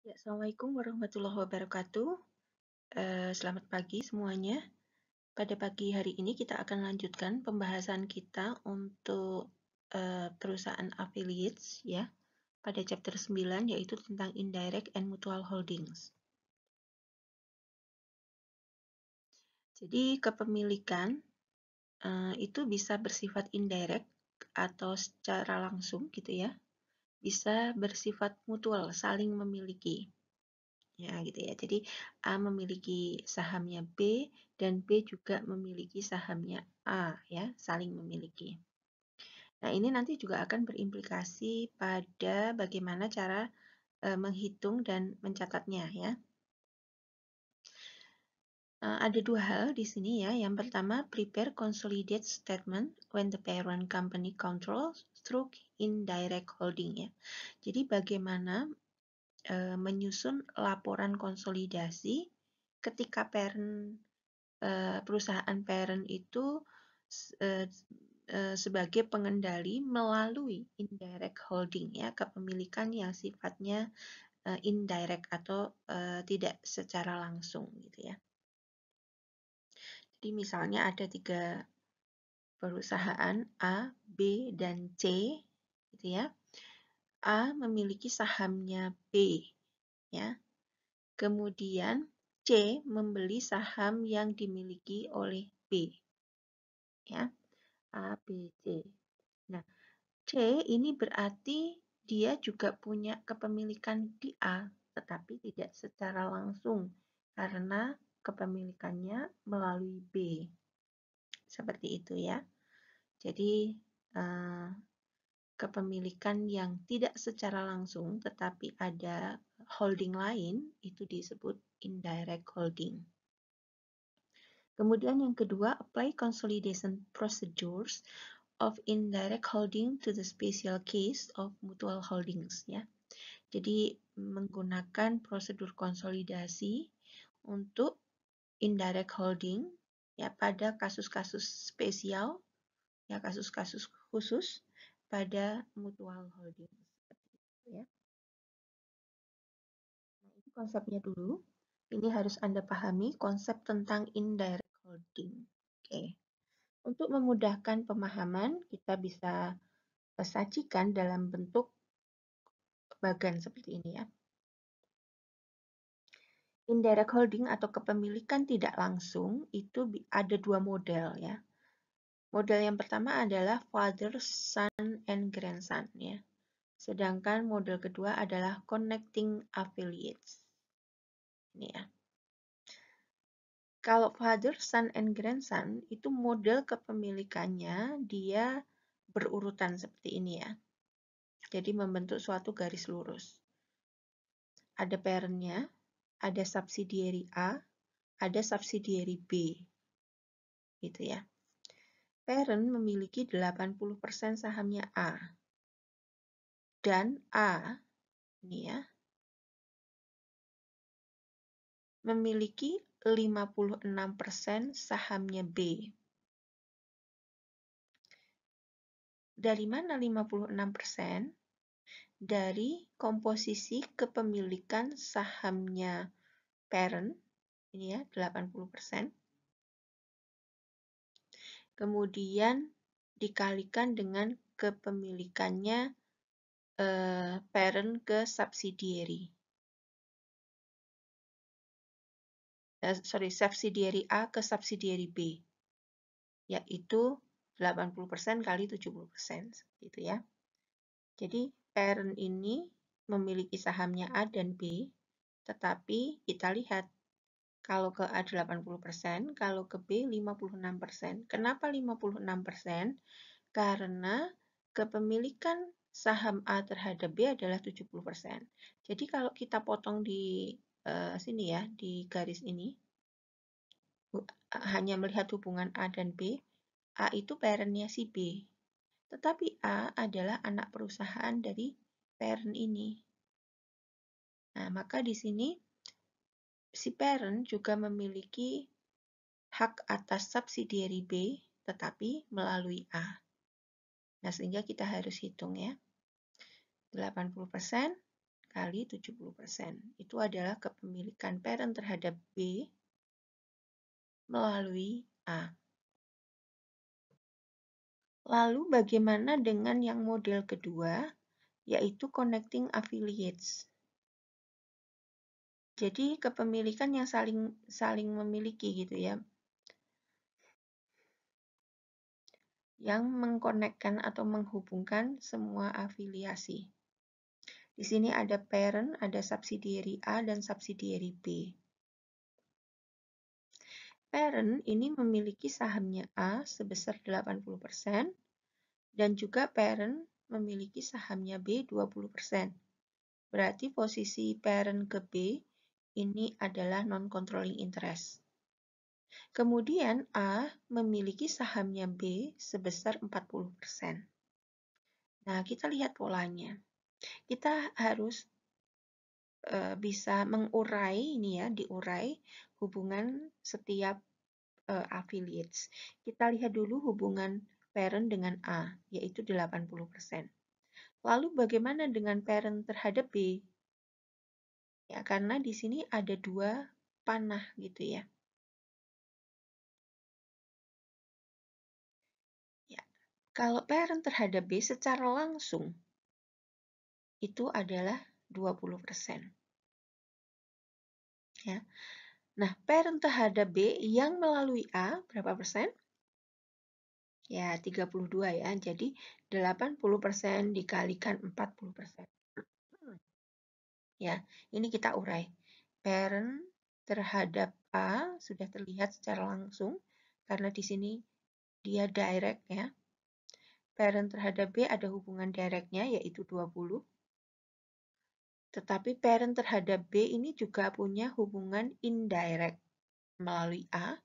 Ya, Assalamualaikum warahmatullahi wabarakatuh. Selamat pagi semuanya. Pada pagi hari ini kita akan lanjutkan pembahasan kita untuk perusahaan affiliates ya, pada chapter 9 yaitu tentang indirect and mutual holdings. Jadi kepemilikan itu bisa bersifat indirect atau secara langsung gitu ya. Bisa bersifat mutual, saling memiliki. Ya, gitu ya. Jadi A memiliki sahamnya B dan B juga memiliki sahamnya A ya, saling memiliki. Nah, ini nanti juga akan berimplikasi pada bagaimana cara menghitung dan mencatatnya ya. Ada dua hal di sini ya. Yang pertama, prepare consolidated statement when the parent company controls through indirect holding ya. Jadi bagaimana menyusun laporan konsolidasi ketika perusahaan parent itu sebagai pengendali melalui indirect holding ya, kepemilikan yang sifatnya indirect atau tidak secara langsung gitu ya. Jadi misalnya ada 3 perusahaan A, B, dan C gitu ya. A memiliki sahamnya B ya. Kemudian C membeli saham yang dimiliki oleh B ya. A, B, C. Nah, C ini berarti dia juga punya kepemilikan di A, tetapi tidak secara langsung karena kepemilikannya melalui B. Seperti itu ya. Jadi kepemilikan yang tidak secara langsung tetapi ada holding lain itu disebut indirect holding. Kemudian yang kedua, apply consolidation procedures of indirect holding to the special case of mutual holdings ya. Jadi menggunakan prosedur konsolidasi untuk indirect holding ya pada kasus-kasus spesial ya, kasus-kasus khusus pada mutual holding seperti itu ya. Nah, ini konsepnya dulu. Ini harus Anda pahami konsep tentang indirect holding. Oke. Untuk memudahkan pemahaman, kita bisa sajikan dalam bentuk bagan seperti ini ya. Indirect holding atau kepemilikan tidak langsung itu ada 2 model ya. Model yang pertama adalah father, son, and grandson ya. Sedangkan model kedua adalah connecting affiliates. Ini ya. Kalau father, son, and grandson itu model kepemilikannya dia berurutan seperti ini ya. Jadi membentuk suatu garis lurus. Ada parent-nya, ada subsidiary A, ada subsidiary B. Gitu ya. Parent memiliki 80% sahamnya A. Dan A, ini ya, memiliki 56% sahamnya B. Dari mana 56%? Dari komposisi kepemilikan sahamnya parent, ini ya, 80%. Kemudian dikalikan dengan kepemilikannya parent ke subsidiary. Subsidiary A ke subsidiary B. Yaitu 80% kali 70%. Gitu ya. Jadi parent ini memiliki sahamnya A dan B, tetapi kita lihat kalau ke A 80%, kalau ke B 56%. Kenapa 56%? Karena kepemilikan saham A terhadap B adalah 70%. Jadi kalau kita potong di sini ya, di garis ini, hanya melihat hubungan A dan B, A itu parent-nya si B. Tetapi A adalah anak perusahaan dari parent ini. Nah, maka di sini si parent juga memiliki hak atas subsidiary B, tetapi melalui A. Nah, sehingga kita harus hitung ya. 80% kali 70%. Itu adalah kepemilikan parent terhadap B melalui A. Lalu bagaimana dengan yang model kedua, yaitu connecting affiliates. Jadi kepemilikan yang saling memiliki gitu ya. Yang mengkonekkan atau menghubungkan semua afiliasi. Di sini ada parent, ada subsidiary A dan subsidiary B. Parent ini memiliki sahamnya A sebesar 80% dan juga parent memiliki sahamnya B 20%. Berarti posisi parent ke B ini adalah non-controlling interest. Kemudian A memiliki sahamnya B sebesar 40%. Nah, kita lihat polanya. Kita harus bisa mengurai ini ya, diurai hubungan setiap affiliates. Kita lihat dulu hubungan parent dengan A, yaitu 80%. Lalu bagaimana dengan parent terhadap B? Ya, karena di sini ada dua panah gitu ya. Ya, kalau parent terhadap B secara langsung itu adalah 20%. Ya. Nah, parent terhadap B yang melalui A berapa persen? Ya, 32 ya. Jadi 80% dikalikan 40%. Ya, ini kita urai. Parent terhadap A sudah terlihat secara langsung karena di sini dia direct ya. Parent terhadap B ada hubungan directnya yaitu 20. Tetapi parent terhadap B ini juga punya hubungan indirect melalui A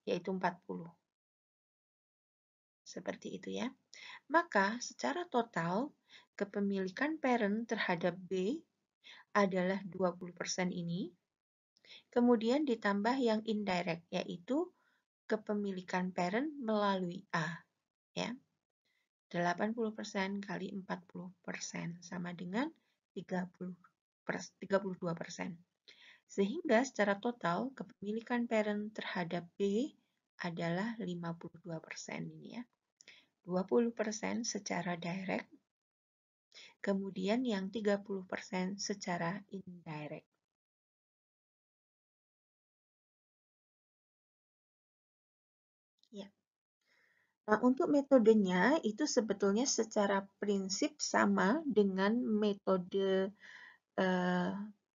yaitu 40. Seperti itu ya. Maka secara total kepemilikan parent terhadap B adalah 20% ini. Kemudian ditambah yang indirect yaitu kepemilikan parent melalui A ya. 80% kali 40% sama dengan 32%. Sehingga secara total kepemilikan parent terhadap B adalah 52% ini ya. 20% secara direct, kemudian yang 30% secara indirect. Ya. Nah, untuk metodenya itu sebetulnya secara prinsip sama dengan metode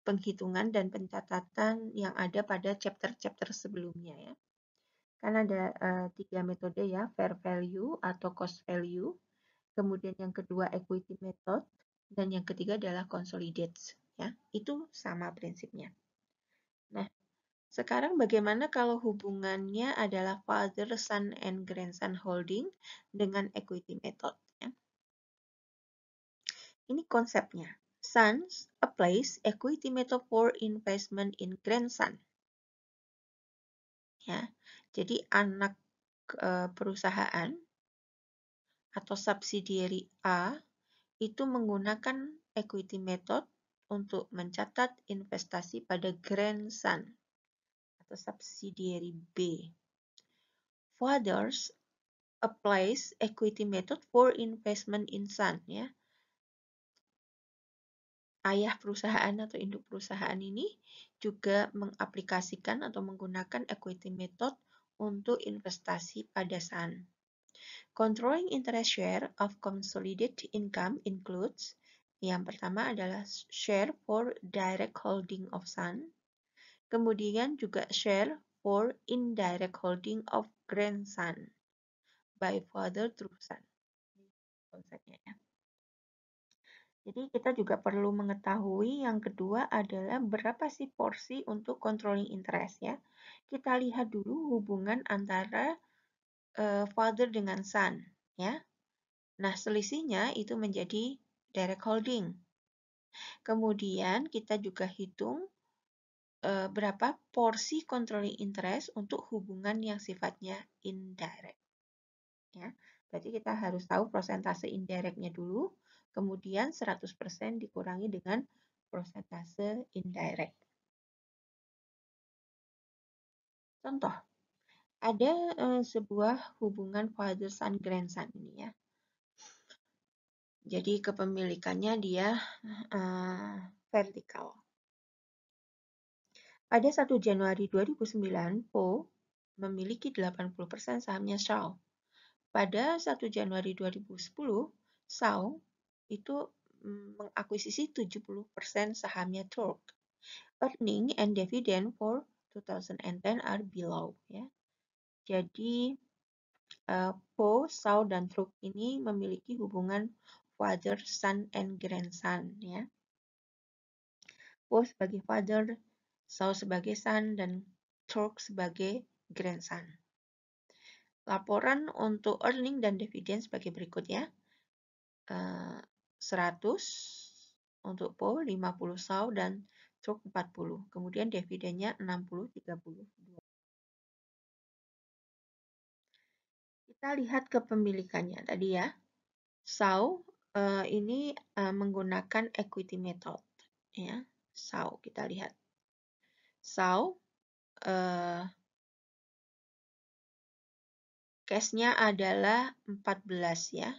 penghitungan dan pencatatan yang ada pada chapter-chapter sebelumnya ya. Kan ada 3 metode ya, fair value atau cost value, kemudian yang kedua equity method, dan yang ketiga adalah consolidates ya. Itu sama prinsipnya. Nah, sekarang bagaimana kalau hubungannya adalah father, son, and grandson holding dengan equity method ya. Ini konsepnya. Sons applies equity method for investment in grandson. Ya. Jadi anak perusahaan atau subsidiary A itu menggunakan equity method untuk mencatat investasi pada grandson atau subsidiary B. Fathers applies equity method for investment in son ya. Ayah perusahaan atau induk perusahaan ini juga mengaplikasikan atau menggunakan equity method untuk investasi pada son. Controlling interest share of consolidated income includes yang pertama adalah share for direct holding of son, kemudian juga share for indirect holding of grandson by father through son. Konsepnya ya. Jadi kita juga perlu mengetahui yang kedua adalah berapa sih porsi untuk controlling interest ya. Kita lihat dulu hubungan antara father dengan son ya. Nah, selisihnya itu menjadi direct holding. Kemudian kita juga hitung berapa porsi controlling interest untuk hubungan yang sifatnya indirect. Ya. Berarti kita harus tahu persentase indirectnya dulu, kemudian 100% dikurangi dengan persentase indirect. Contoh, ada sebuah hubungan father son grandson ini ya. Jadi kepemilikannya dia vertikal. Pada 1 Januari 2009, Po memiliki 80% sahamnya Shaw. Pada 1 Januari 2010, Shaw itu mengakuisisi 70% sahamnya Torque. Earning and dividend for 2010 are below ya. Jadi Po, Shaw dan Torque ini memiliki hubungan father, son, and grandson ya. Po sebagai father, Shaw sebagai son, dan Torque sebagai grandson. Laporan untuk earning dan dividen sebagai berikut ya. 100 untuk Po, 50 Shaw, dan Torque 40. Kemudian dividennya 60, 30. Kita lihat kepemilikannya tadi ya. Shaw ini menggunakan equity method ya. Shaw kita lihat. Shaw cash-nya adalah 14 ya.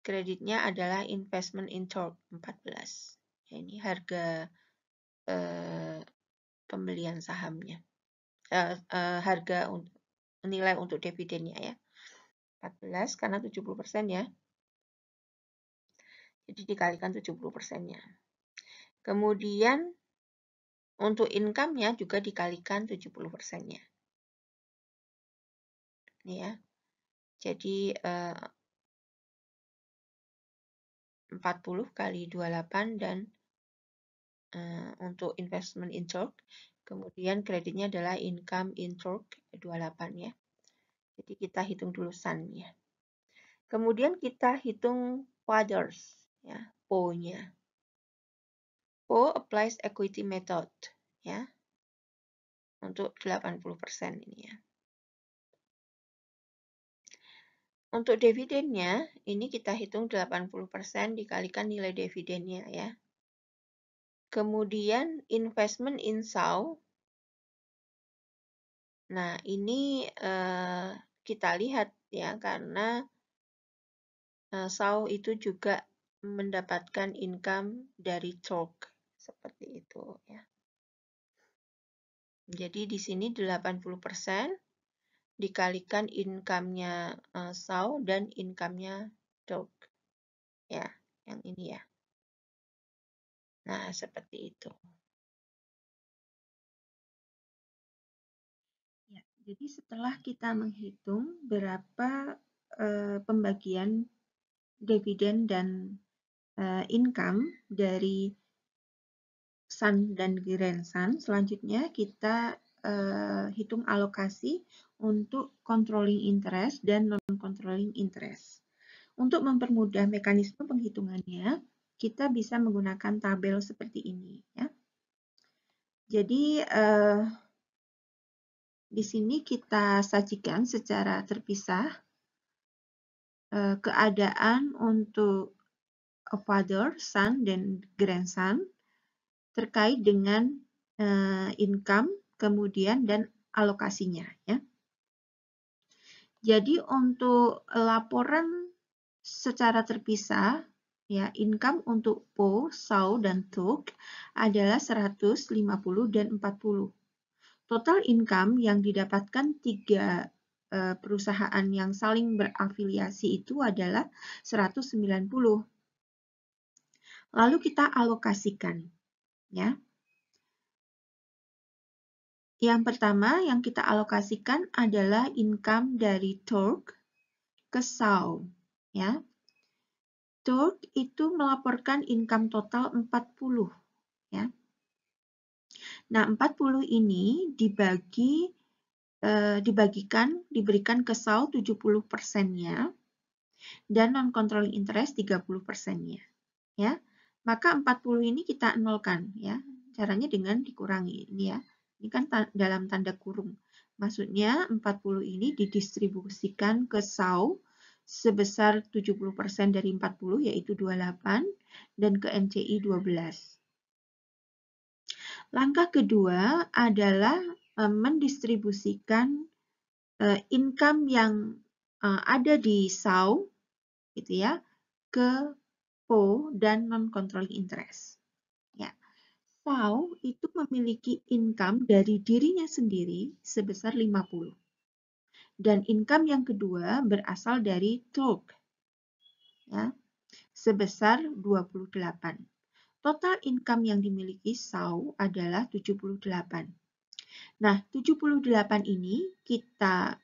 Kreditnya adalah investment in Torque 14. Ya, ini harga pembelian sahamnya. Harga nilai untuk dividennya ya. 14 karena 70% ya. Jadi dikalikan 70%-nya. Kemudian untuk income-nya juga dikalikan 70%-nya. Ini ya. Jadi 40 kali 28 dan untuk investment in Torque. Kemudian kreditnya adalah income in Torque 28 ya. Jadi kita hitung dulu sun-nya. Kemudian kita hitung fathers ya, Po-nya. Po applies equity method ya. Untuk 80% ini ya. Untuk dividennya ini kita hitung 80% dikalikan nilai dividennya ya. Kemudian investment in Shaw. Nah, ini kita lihat ya karena Shaw itu juga mendapatkan income dari Torque seperti itu ya. Jadi di sini 80% dikalikan income-nya Shaw dan income-nya Torque. Ya, yang ini ya. Nah, seperti itu. Ya, jadi setelah kita menghitung berapa pembagian dividen dan income dari sun dan grandson, selanjutnya kita hitung alokasi untuk controlling interest dan non-controlling interest. Untuk mempermudah mekanisme penghitungannya, kita bisa menggunakan tabel seperti ini. Ya. Jadi, di sini kita sajikan secara terpisah keadaan untuk father, son, dan grandson terkait dengan income, kemudian dan alokasinya. Ya. Jadi untuk laporan secara terpisah, ya income untuk Po, Shaw, dan Torque adalah 150 dan 40. Total income yang didapatkan 3 perusahaan yang saling berafiliasi itu adalah 190. Lalu kita alokasikan. Ya. Yang pertama yang kita alokasikan adalah income dari Torque ke Shaw. Ya. Torque itu melaporkan income total 40. Ya. Nah, 40 ini diberikan ke Shaw 70%-nya dan non-controlling interest 30%-nya. Ya. Maka 40 ini kita nolkan ya. Caranya dengan dikurangi ini ya. Ini kan dalam tanda kurung. Maksudnya 40 ini didistribusikan ke Shaw sebesar 70% dari 40 yaitu 28 dan ke NCI 12. Langkah kedua adalah mendistribusikan income yang ada di SAU gitu ya ke PO dan non-controlling interest. Ya. SAU itu memiliki income dari dirinya sendiri sebesar 50. Dan income yang kedua berasal dari TORC ya, sebesar 28. Total income yang dimiliki SAU adalah 78. Nah, 78 ini kita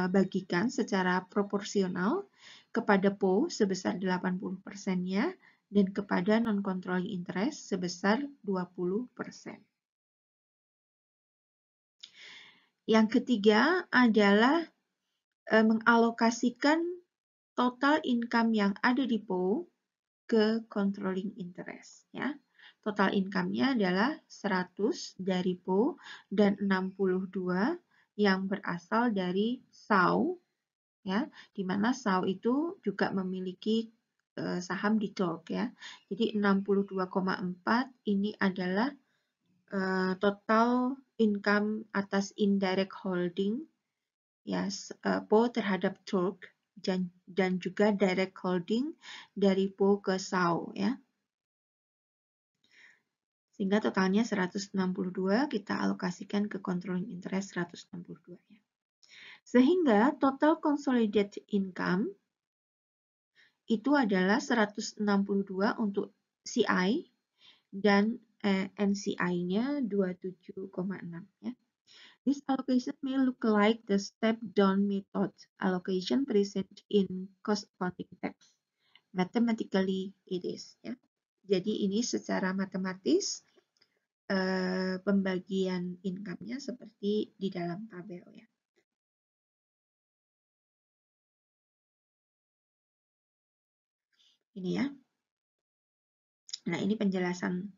bagikan secara proporsional kepada PO sebesar 80%-nya dan kepada non-controlling interest sebesar 20%. Yang ketiga adalah mengalokasikan total income yang ada di PO ke controlling interest ya. Total income-nya adalah 100 dari PO dan 62 yang berasal dari SAU ya, di mana SAU itu juga memiliki saham di TORC ya. Jadi 62,4 ini adalah total income atas indirect holding ya PO terhadap TORC dan juga direct holding dari PO ke SAU ya. Sehingga totalnya 162 kita alokasikan ke controlling interest 162 ya. Sehingga total consolidated income itu adalah 162 untuk CI dan NCI-nya 27,6 ya. This allocation may look like the step-down method allocation present in cost accounting text. Mathematically it is ya. Jadi ini secara matematis pembagian income-nya seperti di dalam tabel ya. Ini ya. Nah, ini penjelasan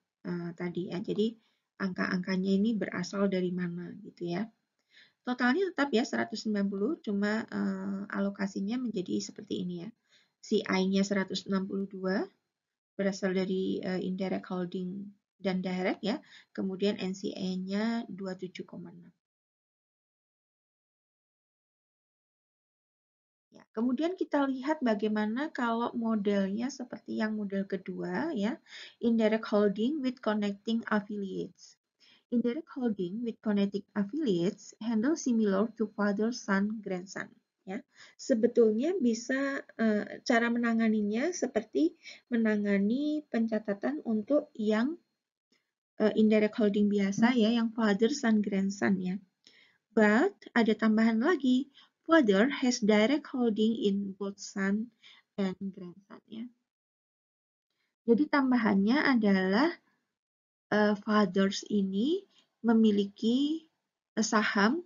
tadi ya. Jadi angka-angkanya ini berasal dari mana gitu ya. Totalnya tetap ya 190, cuma alokasinya menjadi seperti ini ya. CI-nya 162 berasal dari indirect holding dan direct ya. Kemudian NCI-nya 27,6. Ya, kemudian kita lihat bagaimana kalau modelnya seperti yang model kedua ya, indirect holding with connecting affiliates. Indirect holding with connecting affiliates handle similar to father, son, grandson. Ya, sebetulnya bisa cara menanganinya seperti menangani pencatatan untuk yang indirect holding biasa ya, yang father, son, grandson ya. But ada tambahan lagi, father has direct holding in both son and grandson ya. Jadi tambahannya adalah fathers ini memiliki saham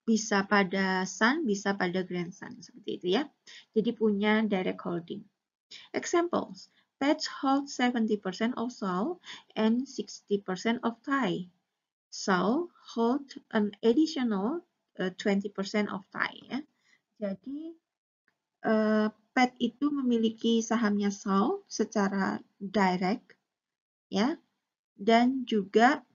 bisa pada son, bisa pada grandson seperti itu ya. Jadi punya direct holding. Examples: Pets hold 70% of Sol and 60% of Thai. Sol hold an additional 20% of Thai ya. Jadi Pet itu memiliki sahamnya Sol secara direct ya, dan juga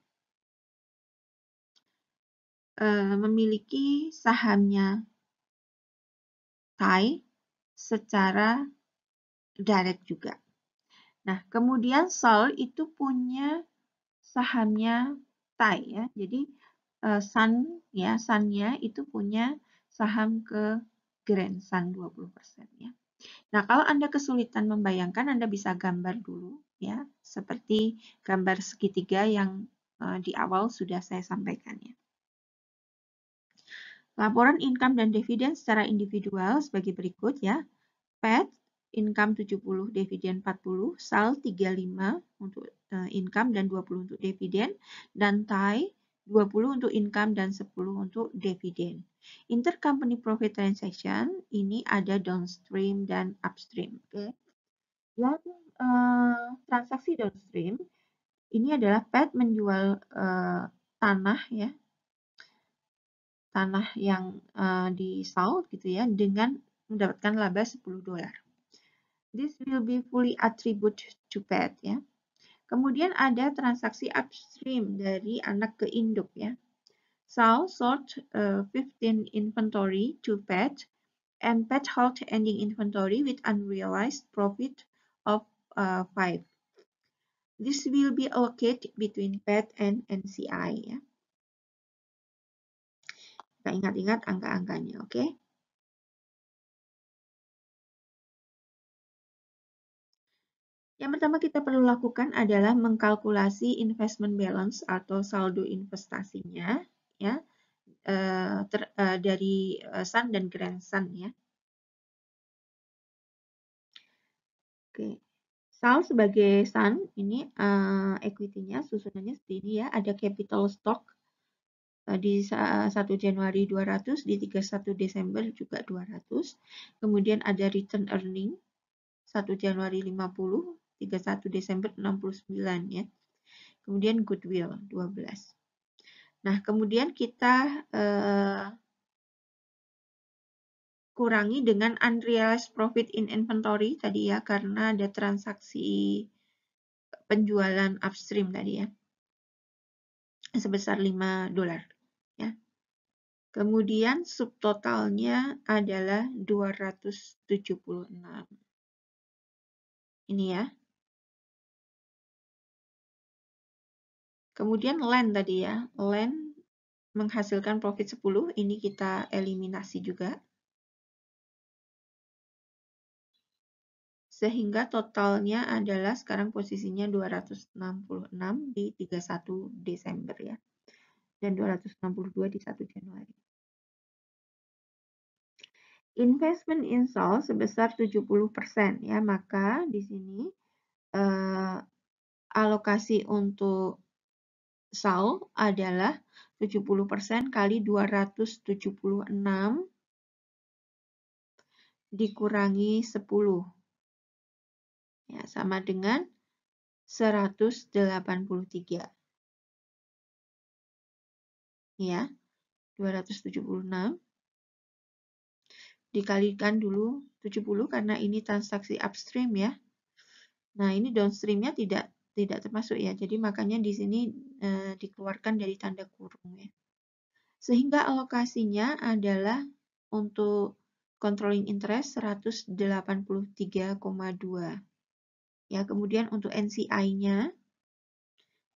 memiliki sahamnya Thai secara direct juga. Nah, kemudian Sol itu punya sahamnya Thai ya. Jadi Sun ya, Sun-nya itu punya saham ke grandson 20% ya. Nah, kalau Anda kesulitan membayangkan, Anda bisa gambar dulu ya, seperti gambar segitiga yang di awal sudah saya sampaikan ya. Laporan income dan dividen secara individual sebagai berikut ya. PET income 70, dividen 40, SAL 35 untuk income dan 20 untuk dividen, dan TAI 20 untuk income dan 10 untuk dividen. Intercompany profit transaction ini ada downstream dan upstream. Oke. Ya, transaksi downstream ini adalah PET menjual tanah ya, tanah yang di South gitu ya, dengan mendapatkan laba $10. This will be fully attributed to Pat ya. Kemudian ada transaksi upstream dari anak ke induk ya. Sal sold 15 inventory to Pat and Pat held ending inventory with unrealized profit of 5. This will be allocated between Pat and NCI ya. Kita ingat-ingat angka-angkanya, oke? Yang pertama kita perlu lakukan adalah mengkalkulasi investment balance atau saldo investasinya ya dari Sun dan Grand Sun ya. Oke. Sal sebagai Sun ini equity-nya susunannya seperti ini ya, ada capital stock di 1 Januari 200, di 31 Desember juga 200. Kemudian ada return earning 1 Januari 50, 31 Desember 69 ya. Kemudian goodwill 12. Nah, kemudian kita kurangi dengan unrealized profit in inventory tadi ya, karena ada transaksi penjualan upstream tadi ya, sebesar $5 ya. Kemudian subtotalnya adalah 276. Ini ya. Kemudian land tadi ya, land menghasilkan profit 10, ini kita eliminasi juga. Sehingga totalnya adalah sekarang posisinya 266 di 31 Desember ya. Dan 262 di 1 Januari. Investment in Sal sebesar 70% ya, maka di sini alokasi untuk Sal adalah 70% kali 276 dikurangi 10. Ya, sama dengan 183. Ya, 276 dikalikan dulu 70 karena ini transaksi upstream ya. Nah, ini downstreamnya tidak termasuk ya. Jadi makanya di sini dikeluarkan dari tanda kurung ya. Sehingga alokasinya adalah untuk controlling interest 183,2. Ya, kemudian untuk NCI-nya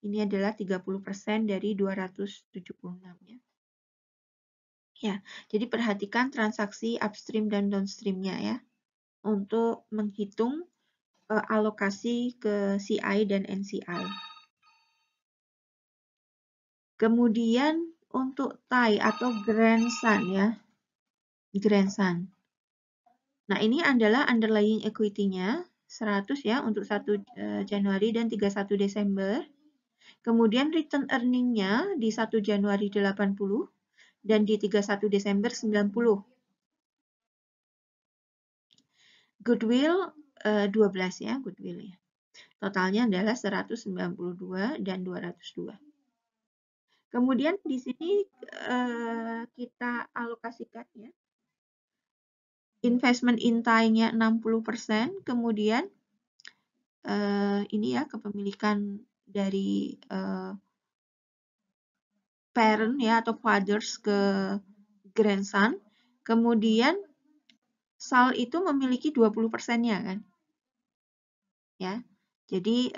ini adalah 30% dari 276 ya. Ya, jadi perhatikan transaksi upstream dan downstream-nya ya untuk menghitung alokasi ke CI dan NCI. Kemudian untuk TAI atau Grand Sun ya. Grand Sun. Nah, ini adalah underlying equity-nya 100 ya untuk 1 Januari dan 31 Desember. Kemudian return earning-nya di 1 Januari 80 dan di 31 Desember 90. Goodwill 12 ya, goodwill ya. Totalnya adalah 192 dan 202. Kemudian di sini kita alokasikan ya. Investment in TAI-nya 60%, kemudian ini ya kepemilikan dari parent ya atau fathers ke grandson. Kemudian Sal itu memiliki 20%-nya kan. Ya. Jadi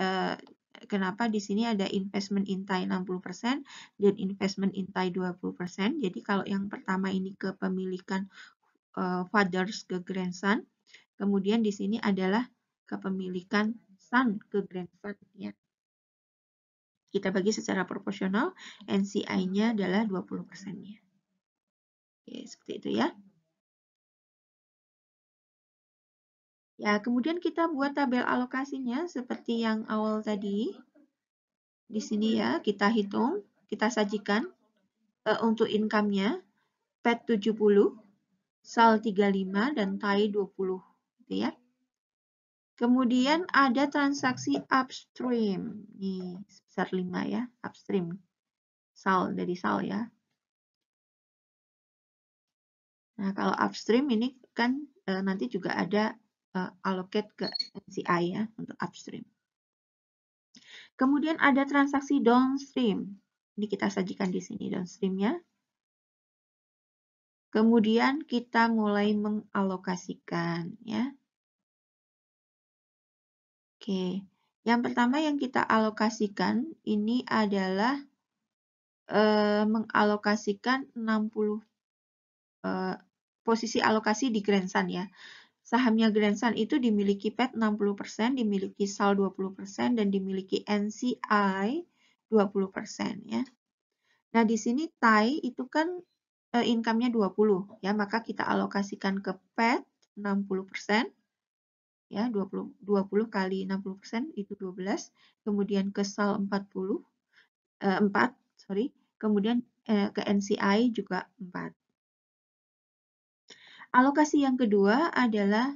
kenapa di sini ada investment in TAI 60% dan investment in TAI 20%. Jadi kalau yang pertama ini kepemilikan fathers ke grandson, kemudian di sini adalah kepemilikan son ke grandson ya. Kita bagi secara proporsional, NCI-nya adalah 20%-nya. Oke, seperti itu ya. Ya, kemudian kita buat tabel alokasinya seperti yang awal tadi. Di sini ya, kita hitung, kita sajikan untuk income-nya, PAT 70, SAL 35, dan TAI 20. Gitu ya. Kemudian ada transaksi upstream. Nih, sebesar 5 ya, upstream. SAL, dari SAL ya. Nah, kalau upstream ini kan nanti juga ada allocate ke NCI ya untuk upstream. Kemudian ada transaksi downstream. Ini kita sajikan di sini downstreamnya. Kemudian kita mulai mengalokasikan ya. Oke, yang pertama yang kita alokasikan ini adalah mengalokasikan 60 posisi alokasi di Grand Sun ya. Sahamnya Grand Sun itu dimiliki PET 60%, dimiliki SAL 20%, dan dimiliki NCI 20% ya. Nah, di sini TAI itu kan income-nya 20 ya, maka kita alokasikan ke PET 60%. Ya, 20 kali 60% itu 12, kemudian ke SAL 4, kemudian ke NCI juga 4. Alokasi yang kedua adalah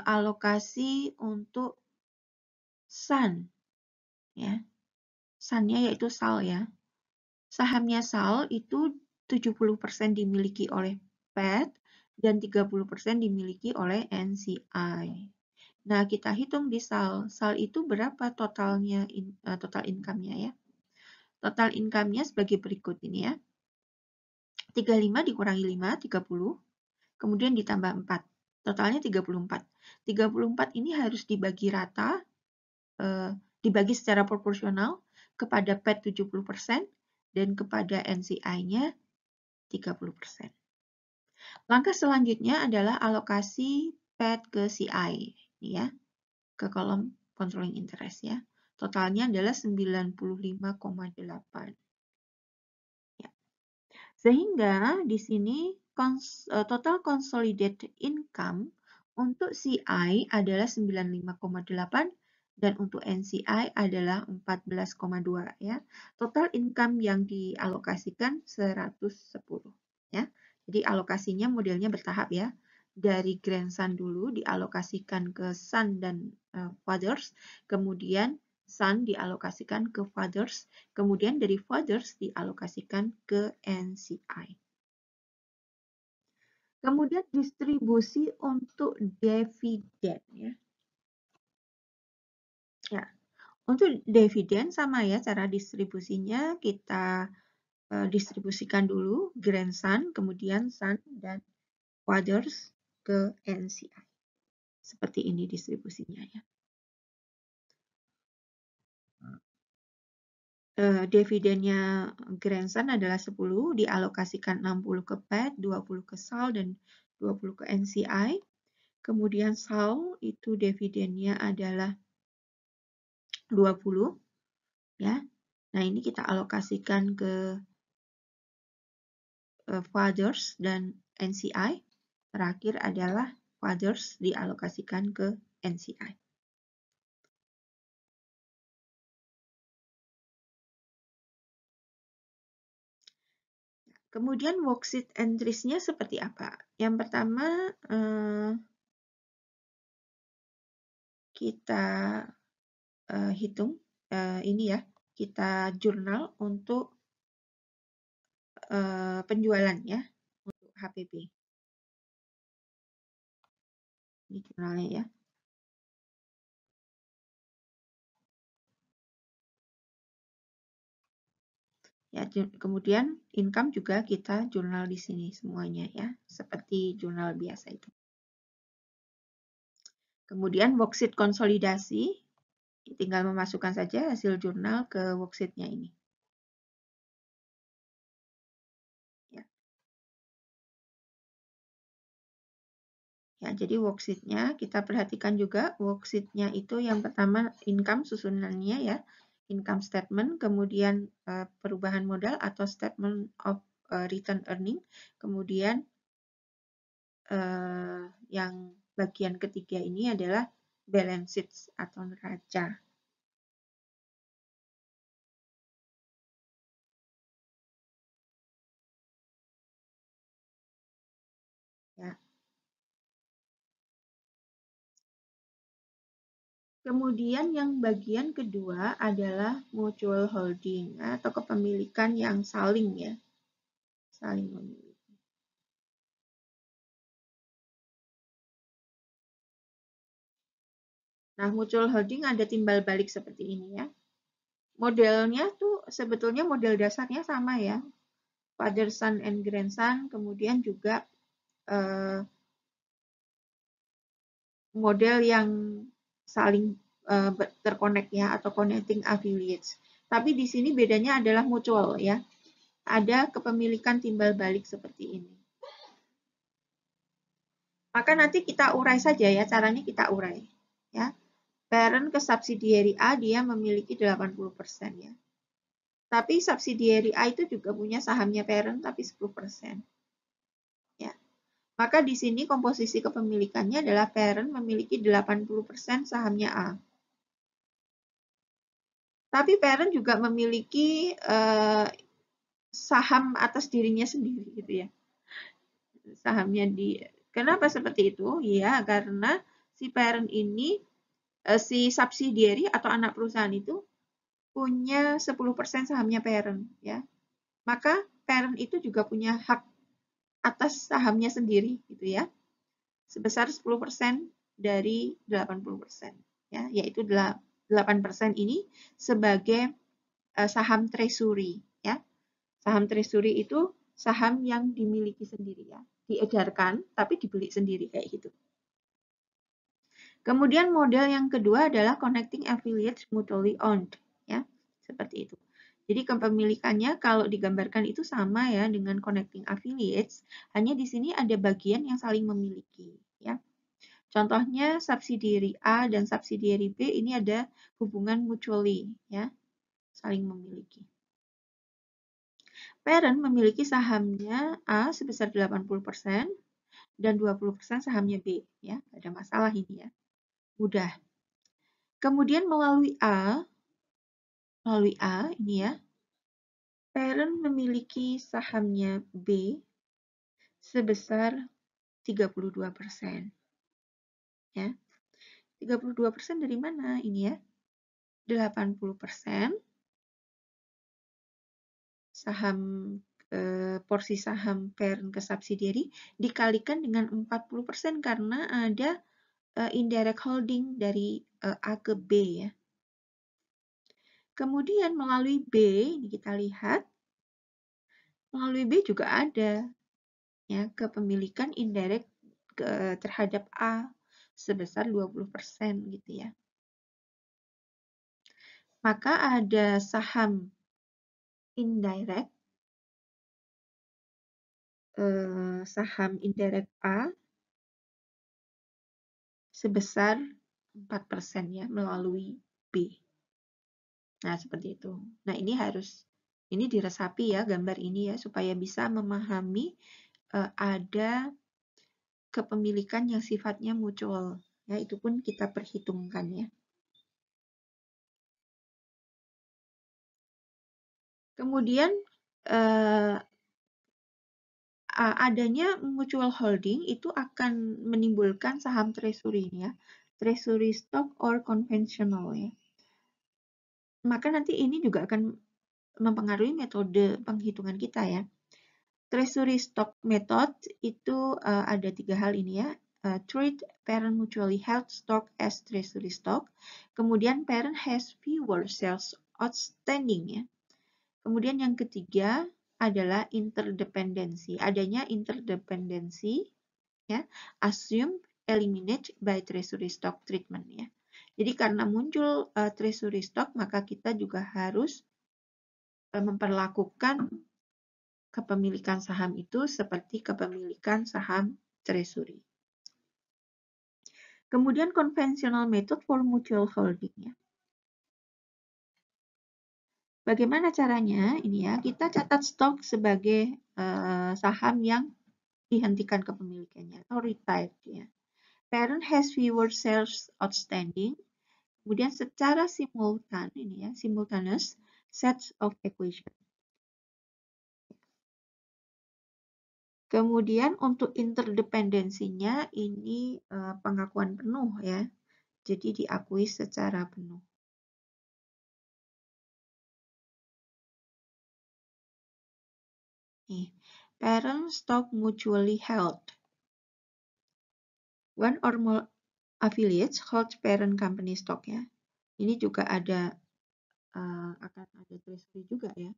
alokasi untuk SUN ya. SUN-nya yaitu SAL ya. Sahamnya SAL itu 70% dimiliki oleh PET dan 30% dimiliki oleh NCI. Nah, kita hitung di SAL. SAL itu berapa totalnya, total income-nya ya. Total income-nya sebagai berikut ini ya. 35 dikurangi 5, 30. Kemudian ditambah 4. Totalnya 34. 34 ini harus dibagi rata, dibagi secara proporsional kepada PET 70% dan kepada NCI-nya 30%. Langkah selanjutnya adalah alokasi PET ke CI. Ini ya, ke kolom controlling interest ya. Totalnya adalah 95,8. Ya. Sehingga di sini total consolidated income untuk CI adalah 95,8 dan untuk NCI adalah 14,2 ya. Total income yang dialokasikan 110 ya. Jadi alokasinya modelnya bertahap ya. Dari Grand Sun dulu dialokasikan ke Sun dan Fathers, kemudian Sun dialokasikan ke Fathers, kemudian dari Fathers dialokasikan ke NCI. Kemudian distribusi untuk dividen ya. Ya, untuk dividen sama ya cara distribusinya, kita distribusikan dulu Grand Sun, kemudian Sun dan Fathers ke NCI. Seperti ini distribusinya ya. Dividennya Grand Sun adalah 10, dialokasikan 60 ke PET, 20 ke SAL, dan 20 ke NCI. Kemudian SAL itu dividennya adalah 20 ya. Nah, ini kita alokasikan ke Fathers dan NCI. Terakhir adalah Fathers dialokasikan ke NCI. Kemudian worksheet entries-nya seperti apa? Yang pertama kita hitung ini ya, kita jurnal untuk penjualan ya, untuk HPP. Ini jurnalnya ya. Ya, kemudian income juga kita jurnal di sini semuanya ya, seperti jurnal biasa itu. Kemudian worksheet konsolidasi, tinggal memasukkan saja hasil jurnal ke worksheet-nya ini. Ya, ya jadi worksheet-nya kita perhatikan juga, worksheet-nya itu yang pertama income susunannya ya, income statement, kemudian perubahan modal atau statement of return earning, kemudian yang bagian ketiga ini adalah balance sheet atau neraca. Ya. Kemudian yang bagian kedua adalah mutual holding atau kepemilikan yang saling ya, saling memiliki. Nah, mutual holding ada timbal balik seperti ini ya. Modelnya tuh sebetulnya model dasarnya sama ya. Father, son, and grandson, kemudian juga model yang saling terkonek ya, atau connecting affiliates. Tapi di sini bedanya adalah mutual ya. Ada kepemilikan timbal balik seperti ini. Maka nanti kita urai saja ya, caranya kita urai ya. Parent ke subsidiary A dia memiliki 80% ya. Tapi subsidiary A itu juga punya sahamnya parent tapi 10%. Ya. Maka di sini komposisi kepemilikannya adalah parent memiliki 80% sahamnya A. Tapi parent juga memiliki saham atas dirinya sendiri gitu ya. Sahamnya di kenapa seperti itu? Ya, karena si parent ini si subsidiary atau anak perusahaan itu punya 10% sahamnya parent ya. Maka parent itu juga punya hak atas sahamnya sendiri gitu ya. Sebesar 10% dari 80% ya, yaitu 8% ini sebagai saham treasury ya. Saham treasury itu saham yang dimiliki sendiri ya, diedarkan tapi dibeli sendiri kayak gitu. Kemudian model yang kedua adalah connecting affiliates mutually owned ya, seperti itu. Jadi kepemilikannya kalau digambarkan itu sama ya dengan connecting affiliates, hanya di sini ada bagian yang saling memiliki ya. Contohnya subsidiary A dan subsidiary B ini ada hubungan mutually ya, saling memiliki. Parent memiliki sahamnya A sebesar 80% dan 20% sahamnya B ya, ada masalah ini ya. Mudah. Kemudian melalui A ini ya, parent memiliki sahamnya B sebesar 32%. Ya. 32% dari mana ini ya? 80% saham porsi saham parent ke subsidiary dikalikan dengan 40% karena ada indirect holding dari A ke B ya. Kemudian melalui B, ini kita lihat, melalui B juga ada ya kepemilikan indirect terhadap A sebesar 20% gitu ya. Maka ada saham indirect, saham indirect A sebesar 4% ya melalui B. Nah, seperti itu. Nah, ini diresapi ya gambar ini ya supaya bisa memahami ada kepemilikan yang sifatnya mutual. Ya, itu pun kita perhitungkan ya. Kemudian adanya mutual holding itu akan menimbulkan saham treasury ya. Treasury stock or conventional ya. Maka nanti ini juga akan mempengaruhi metode penghitungan kita ya. Treasury stock method itu ada 3 hal ini ya. Treat parent mutually held stock as treasury stock. Kemudian parent has fewer shares outstanding ya. Kemudian yang ketiga adalah interdependency. Adanya interdependency ya, assume eliminate by treasury stock treatment ya. Jadi karena muncul treasury stock maka kita juga harus memperlakukan kepemilikan saham itu seperti kepemilikan saham treasury. Kemudian conventional method for mutual holding ya. Bagaimana caranya? Ini ya, kita catat stok sebagai saham yang dihentikan kepemilikannya atau retired ya. Parent has fewer shares outstanding. Kemudian secara simultan ini ya, simultaneous sets of equation. Kemudian untuk interdependensinya ini pengakuan penuh ya. Jadi diakui secara penuh. Nih, parent stock mutually held. One or more affiliates hold parent company stock ya. Ini juga ada akan ada treasury juga ya.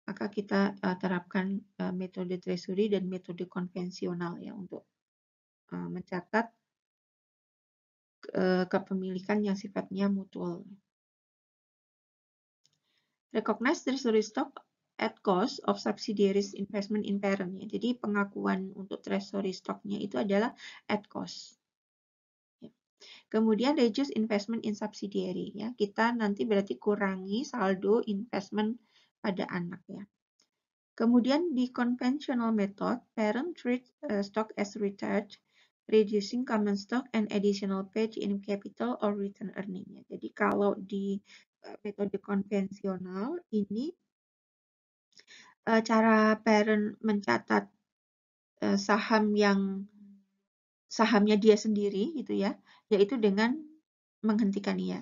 Maka kita terapkan metode treasury dan metode konvensional ya untuk mencatat kepemilikan yang sifatnya mutual. Recognize treasury stock at cost of subsidiaries investment in parent ya. Jadi pengakuan untuk treasury stocknya itu adalah at cost. Ya. Kemudian reduce investment in subsidiary ya. Kita nanti berarti kurangi saldo investment pada anak ya. Kemudian di conventional method, parent treat stock as retired, reducing common stock and additional paid in capital or return earning. Jadi kalau di metode konvensional ini cara parent mencatat sahamnya dia sendiri gitu ya, yaitu dengan menghentikan ia.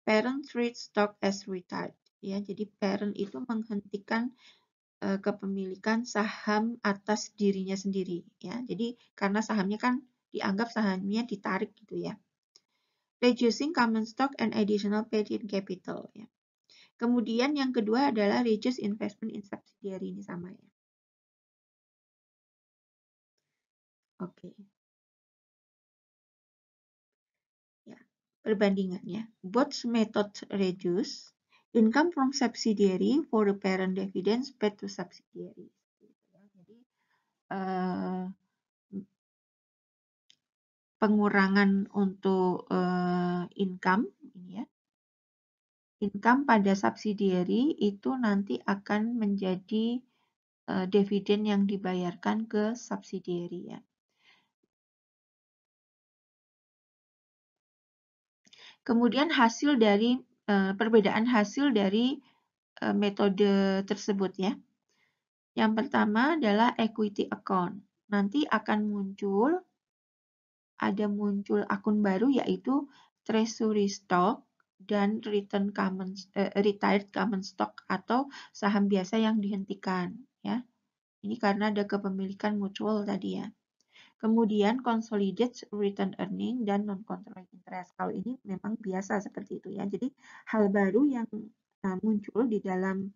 Parent treat stock as retired ya. Jadi parent itu menghentikan kepemilikan saham atas dirinya sendiri ya. Jadi karena sahamnya kan dianggap sahamnya ditarik gitu ya. Reducing common stock and additional paid in capital ya. Kemudian yang kedua adalah reduce investment in subsidiary, ini sama ya. Oke. Ya, perbandingannya. Both method reduce income from subsidiary for the parent dividends paid to subsidiary. Jadi pengurangan untuk income ini ya. Income pada subsidiary itu nanti akan menjadi dividen yang dibayarkan ke subsidiary ya. Kemudian hasil dari perbedaan hasil dari metode tersebut ya. Yang pertama adalah equity account. Nanti akan muncul akun baru yaitu treasury stock dan retired common stock atau saham biasa yang dihentikan ya. Ini karena ada kepemilikan mutual tadi ya. Kemudian consolidated return earning dan non-controlling interest. Kalau ini memang biasa seperti itu ya. Jadi hal baru yang muncul di dalam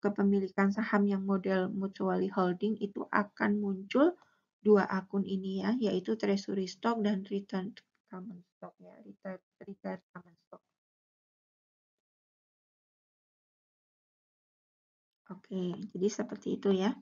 kepemilikan saham yang model mutually holding itu akan muncul dua akun ini ya, yaitu treasury stock dan return common stock ya, retired common stock. Oke, jadi seperti itu ya.